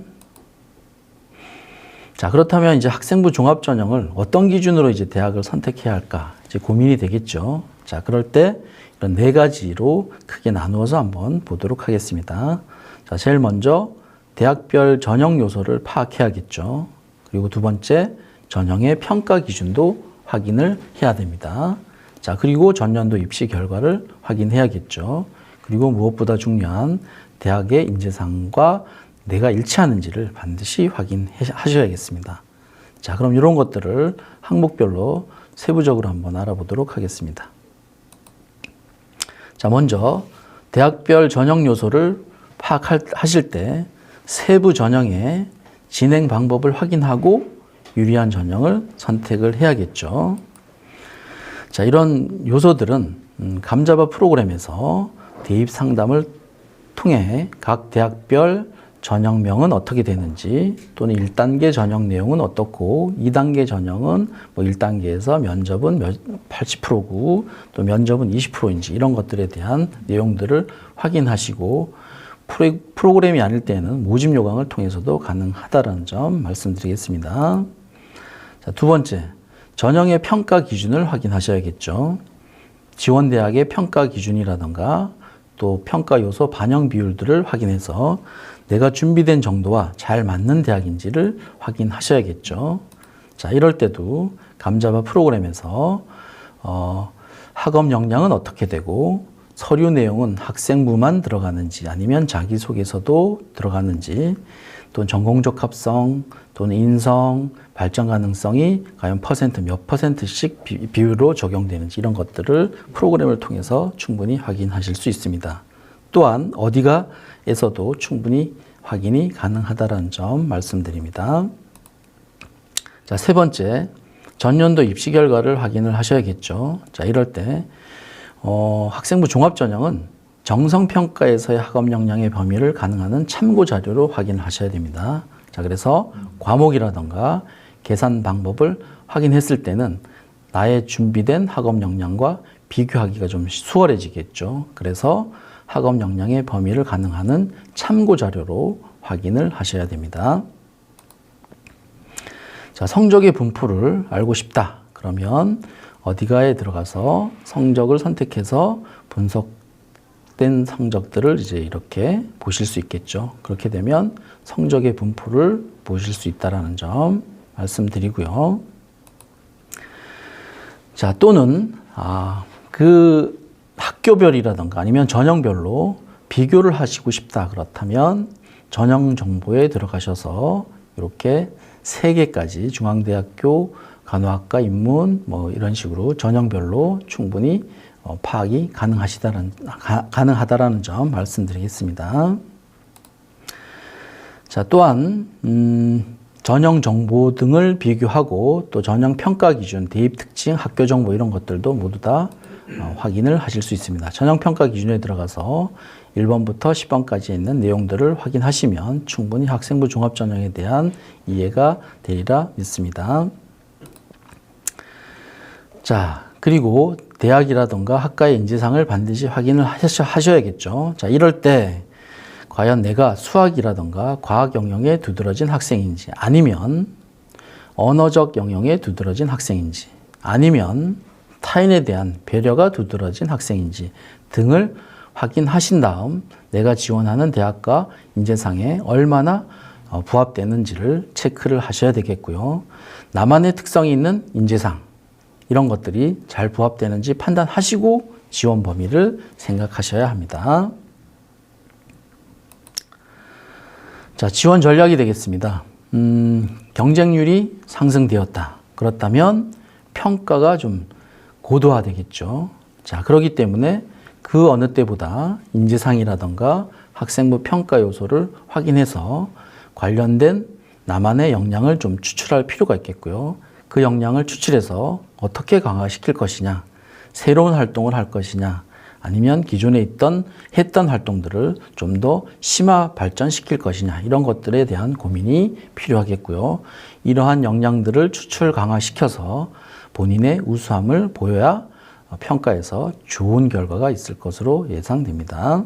자, 그렇다면 이제 학생부 종합전형을 어떤 기준으로 이제 대학을 선택해야 할까 이제 고민이 되겠죠. 자, 그럴 때 이런 네 가지로 크게 나누어서 한번 보도록 하겠습니다. 자, 제일 먼저 대학별 전형 요소를 파악해야겠죠. 그리고 두 번째, 전형의 평가 기준도 확인을 해야 됩니다. 자, 그리고 전년도 입시 결과를 확인해야겠죠. 그리고 무엇보다 중요한 대학의 인재상과 내가 일치하는지를 반드시 확인하셔야겠습니다. 자, 그럼 이런 것들을 항목별로 세부적으로 한번 알아보도록 하겠습니다. 자, 먼저 대학별 전형 요소를 파악하실 때 세부 전형의 진행 방법을 확인하고 유리한 전형을 선택을 해야겠죠. 자, 이런 요소들은 감자바 프로그램에서 대입 상담을 통해 각 대학별 전형명은 어떻게 되는지 또는 1단계 전형 내용은 어떻고 2단계 전형은 뭐 1단계에서 면접은 80%고 또 면접은 20%인지 이런 것들에 대한 내용들을 확인하시고 프로그램이 아닐 때는 모집 요강을 통해서도 가능하다는 점 말씀드리겠습니다. 자, 두 번째, 전형의 평가 기준을 확인하셔야겠죠. 지원대학의 평가 기준이라든가 또 평가 요소 반영 비율들을 확인해서 내가 준비된 정도와 잘 맞는 대학인지를 확인하셔야겠죠. 자, 이럴 때도 감자바 프로그램에서 학업 역량은 어떻게 되고 서류 내용은 학생부만 들어가는지 아니면 자기소개서도 들어가는지 또는 전공적 합성 또는 인성, 발전 가능성이 과연 몇 퍼센트씩 비율로 적용되는지 이런 것들을 프로그램을 통해서 충분히 확인하실 수 있습니다. 또한 어디가에서도 충분히 확인이 가능하다는 점 말씀드립니다. 자, 세 번째, 전년도 입시 결과를 확인을 하셔야겠죠. 자, 이럴 때 학생부 종합전형은 정성평가에서의 학업 역량의 범위를 가능한 참고 자료로 확인을 하셔야 됩니다. 자, 그래서 과목이라던가 계산 방법을 확인했을 때는 나의 준비된 학업 역량과 비교하기가 좀 수월해지겠죠. 그래서 학업 역량의 범위를 가능한 참고 자료로 확인을 하셔야 됩니다. 자, 성적의 분포를 알고 싶다. 그러면 어디가에 들어가서 성적을 선택해서 분석된 성적들을 이제 이렇게 보실 수 있겠죠. 그렇게 되면 성적의 분포를 보실 수 있다는 점 말씀드리고요. 자, 또는 그 학교별이라든가 아니면 전형별로 비교를 하시고 싶다. 그렇다면 전형 정보에 들어가셔서 이렇게 3개까지 중앙대학교 간호학과 인문 뭐 이런 식으로 전형별로 충분히 파악이 가능하다라는 점 말씀드리겠습니다. 자, 또한 전형 정보 등을 비교하고 또 전형 평가 기준, 대입 특징, 학교 정보 이런 것들도 모두 다 확인을 하실 수 있습니다. 전형 평가 기준에 들어가서 1번부터 10번까지 있는 내용들을 확인하시면 충분히 학생부 종합전형에 대한 이해가 되리라 믿습니다. 자, 그리고 대학이라든가 학과의 인재상을 반드시 확인을 하셔야겠죠. 자, 이럴 때 과연 내가 수학이라던가 과학 영역에 두드러진 학생인지, 아니면 언어적 영역에 두드러진 학생인지, 아니면 타인에 대한 배려가 두드러진 학생인지 등을 확인하신 다음 내가 지원하는 대학과 인재상에 얼마나 부합되는지를 체크를 하셔야 되겠고요. 나만의 특성이 있는 인재상, 이런 것들이 잘 부합되는지 판단하시고 지원 범위를 생각하셔야 합니다. 자, 지원 전략이 되겠습니다. 경쟁률이 상승되었다. 그렇다면 평가가 좀 고도화되겠죠. 자, 그렇기 때문에 그 어느 때보다 인재상이라던가 학생부 평가 요소를 확인해서 관련된 나만의 역량을 좀 추출할 필요가 있겠고요. 그 역량을 추출해서 어떻게 강화시킬 것이냐, 새로운 활동을 할 것이냐, 아니면 기존에 했던 활동들을 좀 더 심화 발전시킬 것이냐, 이런 것들에 대한 고민이 필요하겠고요. 이러한 역량들을 추출 강화시켜서 본인의 우수함을 보여야 평가에서 좋은 결과가 있을 것으로 예상됩니다.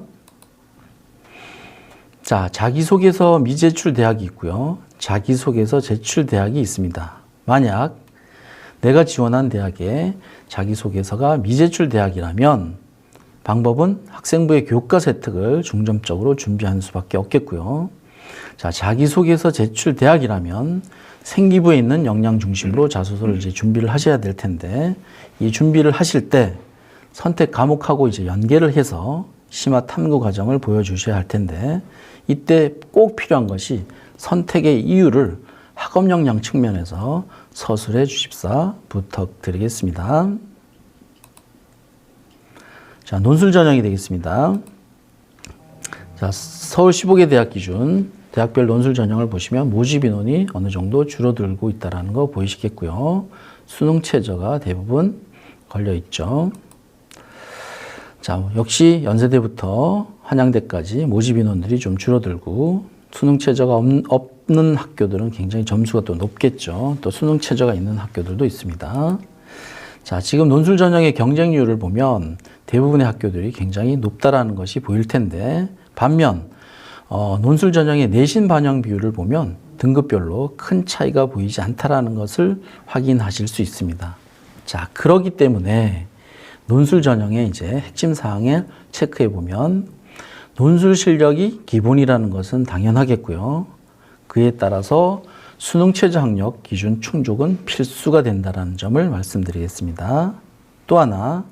자, 자기소개서 미제출 대학이 있고요. 자기소개서 제출 대학이 있습니다. 만약 내가 지원한 대학에 자기소개서가 미제출 대학이라면 방법은 학생부의 교과서 혜택을 중점적으로 준비하는 수밖에 없겠고요. 자, 자기소개서 제출 대학이라면 생기부에 있는 역량 중심으로 자소서를 이제 준비를 하셔야 될 텐데, 이 준비를 하실 때 선택 과목하고 이제 연계를 해서 심화 탐구 과정을 보여주셔야 할 텐데, 이때 꼭 필요한 것이 선택의 이유를 학업 역량 측면에서 서술해 주십사 부탁드리겠습니다. 자, 논술 전형이 되겠습니다. 자, 서울 15개 대학 기준 대학별 논술 전형을 보시면 모집 인원이 어느 정도 줄어들고 있다는 거 보이시겠고요. 수능 최저가 대부분 걸려 있죠. 자, 역시 연세대부터 한양대까지 모집 인원들이 좀 줄어들고, 수능 최저가 없는 학교들은 굉장히 점수가 또 높겠죠. 또 수능 최저가 있는 학교들도 있습니다. 자, 지금 논술 전형의 경쟁률을 보면 대부분의 학교들이 굉장히 높다라는 것이 보일 텐데, 반면 논술 전형의 내신 반영 비율을 보면 등급별로 큰 차이가 보이지 않다라는 것을 확인하실 수 있습니다. 자, 그렇기 때문에 논술 전형의 이제 핵심 사항을 체크해 보면 논술 실력이 기본이라는 것은 당연하겠고요. 그에 따라서 수능 최저 학력 기준 충족은 필수가 된다는 점을 말씀드리겠습니다. 또 하나,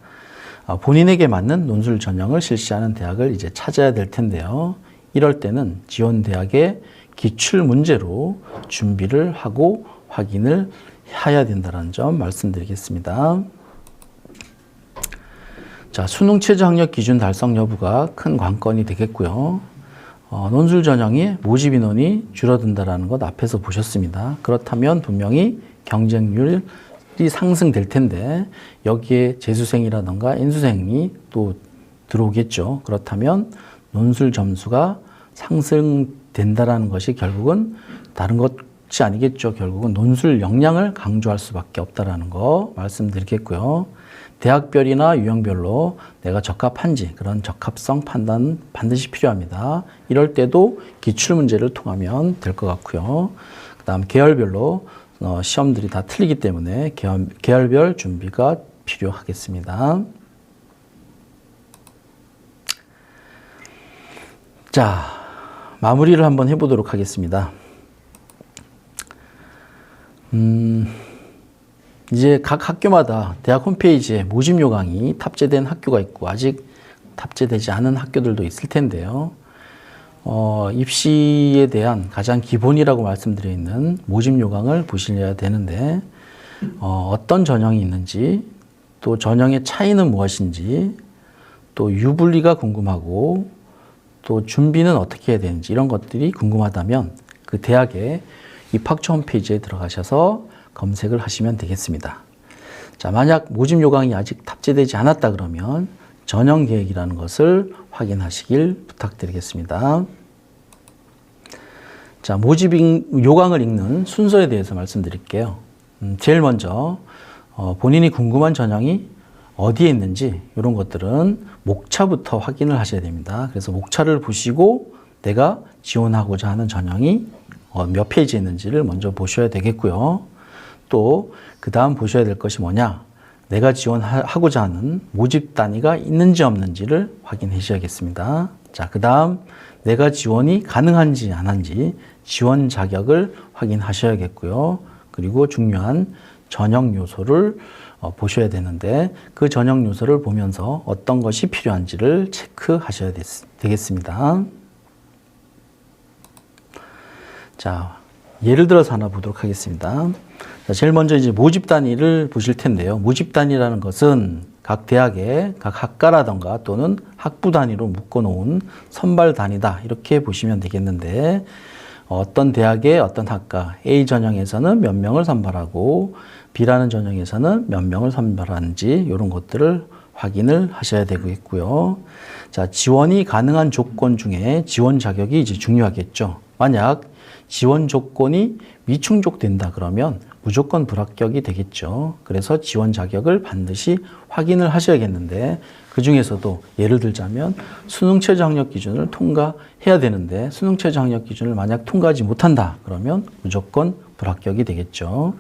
본인에게 맞는 논술 전형을 실시하는 대학을 이제 찾아야 될 텐데요. 이럴 때는 지원 대학의 기출 문제로 준비를 하고 확인을 해야 된다는 점 말씀드리겠습니다. 자, 수능 최저 학력 기준 달성 여부가 큰 관건이 되겠고요. 논술 전형의 모집 인원이 줄어든다는 것 앞에서 보셨습니다. 그렇다면 분명히 경쟁률이 상승될 텐데, 여기에 재수생이라든가 인수생이 또 들어오겠죠. 그렇다면 논술 점수가 상승된다는 것이 결국은 다른 것이 아니겠죠. 결국은 논술 역량을 강조할 수밖에 없다는 거 말씀드리겠고요. 대학별이나 유형별로 내가 적합한지 그런 적합성 판단 반드시 필요합니다. 이럴 때도 기출문제를 통하면 될 것 같고요. 그 다음 계열별로 시험들이 다 틀리기 때문에 계열별 준비가 필요하겠습니다. 자, 마무리를 한번 해보도록 하겠습니다. 이제 각 학교마다 대학 홈페이지에 모집 요강이 탑재된 학교가 있고 아직 탑재되지 않은 학교들도 있을 텐데요. 입시에 대한 가장 기본이라고 말씀드려 있는 모집 요강을 보셔야 되는데, 어떤 전형이 있는지, 또 전형의 차이는 무엇인지, 또 유불리가 궁금하고, 또 준비는 어떻게 해야 되는지, 이런 것들이 궁금하다면 그 대학의 입학처 홈페이지에 들어가셔서 검색을 하시면 되겠습니다. 자, 만약 모집 요강이 아직 탑재되지 않았다 그러면 전형 계획이라는 것을 확인하시길 부탁드리겠습니다. 자, 모집 요강을 읽는 순서에 대해서 말씀드릴게요. 제일 먼저 본인이 궁금한 전형이 어디에 있는지 이런 것들은 목차부터 확인을 하셔야 됩니다. 그래서 목차를 보시고 내가 지원하고자 하는 전형이 몇 페이지에 있는지를 먼저 보셔야 되겠고요. 또 그 다음 보셔야 될 것이 뭐냐? 내가 지원하고자 하는 모집 단위가 있는지 없는지를 확인해 주셔야겠습니다. 자, 그 다음 내가 지원이 가능한지 안 한지 지원 자격을 확인하셔야겠고요. 그리고 중요한 전형 요소를 보셔야 되는데 그 전형 요소를 보면서 어떤 것이 필요한지를 체크하셔야 되겠습니다. 자, 예를 들어서 하나 보도록 하겠습니다. 자, 제일 먼저 이제 모집 단위를 보실 텐데요. 모집 단위라는 것은 각 대학의 각 학과라던가 또는 학부 단위로 묶어놓은 선발 단위다. 이렇게 보시면 되겠는데 어떤 대학의 어떤 학과 A 전형에서는 몇 명을 선발하고 B라는 전형에서는 몇 명을 선발하는지 이런 것들을 확인을 하셔야 되겠고요. 자, 지원이 가능한 조건 중에 지원 자격이 이제 중요하겠죠. 만약 지원 조건이 미충족된다 그러면 무조건 불합격이 되겠죠. 그래서 지원 자격을 반드시 확인을 하셔야겠는데 그 중에서도 예를 들자면 수능 최저 학력 기준을 통과해야 되는데 수능 최저 학력 기준을 만약 통과하지 못한다 그러면 무조건 불합격이 되겠죠.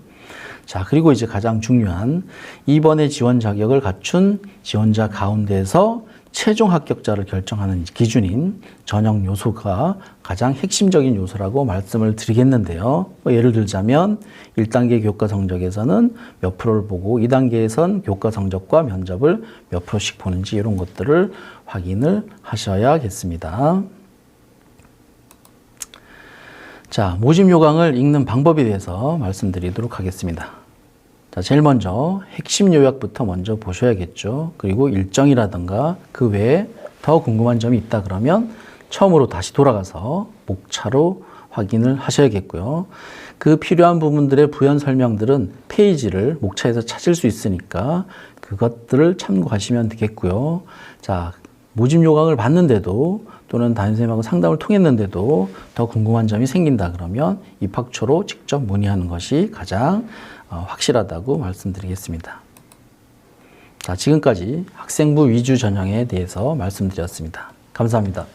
자, 그리고 이제 가장 중요한 이번에 지원 자격을 갖춘 지원자 가운데서 최종 합격자를 결정하는 기준인 전형 요소가 가장 핵심적인 요소라고 말씀을 드리겠는데요. 예를 들자면 1단계 교과 성적에서는 몇 프로를 보고 2단계에선 교과 성적과 면접을 몇 프로씩 보는지 이런 것들을 확인을 하셔야겠습니다. 자, 모집 요강을 읽는 방법에 대해서 말씀드리도록 하겠습니다. 자, 제일 먼저 핵심 요약부터 먼저 보셔야겠죠. 그리고 일정이라든가 그 외에 더 궁금한 점이 있다 그러면 처음으로 다시 돌아가서 목차로 확인을 하셔야겠고요. 그 필요한 부분들의 부연 설명들은 페이지를 목차에서 찾을 수 있으니까 그것들을 참고하시면 되겠고요. 자, 모집 요강을 봤는데도 또는 담임선생님하고 상담을 통했는데도 더 궁금한 점이 생긴다 그러면 입학처로 직접 문의하는 것이 가장 확실하다고 말씀드리겠습니다. 자, 지금까지 학생부 위주 전형에 대해서 말씀드렸습니다. 감사합니다.